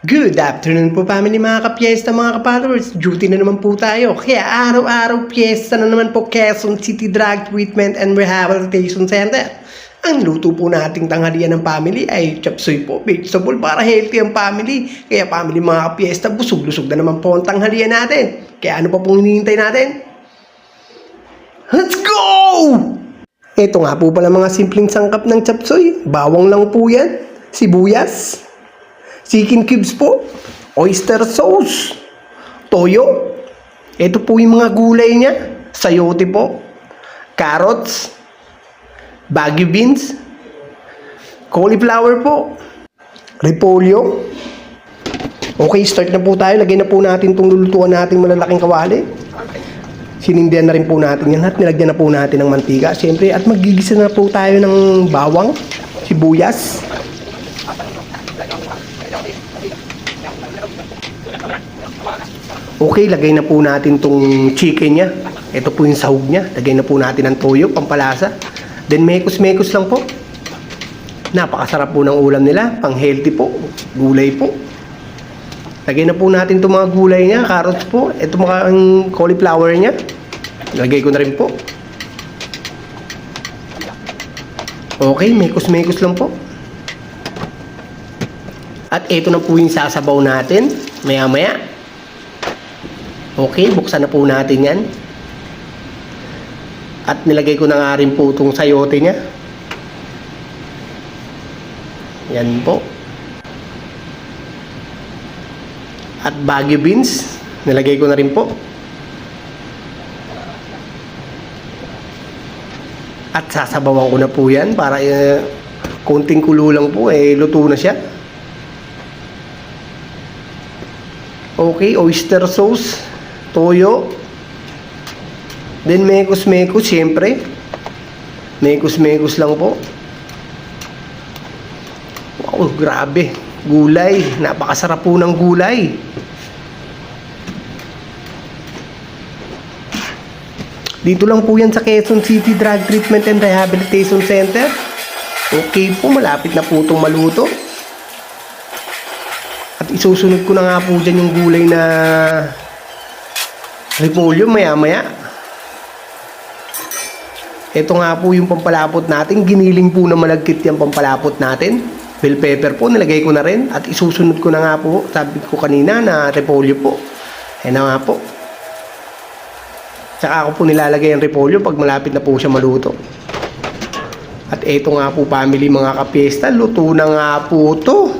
Good afternoon po family mga ka-piyesta mga ka-followers. Duty na naman po tayo. Kaya araw-araw piyesta na naman po Quezon City Drug Treatment and Rehabilitation Center. Ang luto po nating tanghalian ng family ay chop suey po, vegetable para healthy ang family. Kaya family mga ka-piyesta, busog-lusog na naman po ang tanghalian natin. Kaya ano pa pong hinihintay natin? Let's go! Ito nga po pala mga simpleng sangkap ng chop suey. Bawang lang po yan, sibuyas, chicken cubes po, oyster sauce, toyo. Ito po yung mga gulay niya. Sayote po, carrots, bagu beans, cauliflower po, repolyo. Okay, start na po tayo. Lagay na po natin itong lulutuan nating malalaking kawali. Sinindihan na rin po natin yan at nilagyan na po natin ng mantika. Siyempre, at magigisa na po tayo ng bawang, sibuyas. Okay, lagay na po natin tong chicken niya. Ito po yung sahog niya. Lagay na po natin ng toyo, pampalasa. Then mekos-mekos lang po. Napakasarap po ng ulam nila. Pang healthy po. Gulay po. Lagay na po natin itong mga gulay niya. Carrots po. Ito mga cauliflower niya. Lagay ko na rin po. Okay, mekos-mekos lang po. At ito na po yung sasabaw natin. Maya-maya. Okay, buksan na po natin yan. At nilagay ko na nga rin po itong sayote niya. Yan po. At bagu beans, nilagay ko na rin po. At sasabawan ko na po yan para konting kulo lang po, luto na siya. Okay, oyster sauce, toyo, then mekos-mekos, syempre. Mekos-mekos lang po. Wow, grabe. Gulay. Napakasarap po ng gulay. Dito lang po yan sa Quezon City Drug Treatment and Rehabilitation Center. Okay po, malapit na po itong maluto. At isusunod ko na nga po dyan yung gulay na repolyo maya-maya. Ito nga po yung pampalapot natin. Giniling po na malagkit yung pampalapot natin. Bell pepper po, nilagay ko na rin. At isusunod ko na nga po, sabi ko kanina na repolyo po. Ayan na nga po. Tsaka ako po nilalagay ang repolyo pag malapit na po siya maluto. At ito nga po family mga kapiesta, luto na nga po to.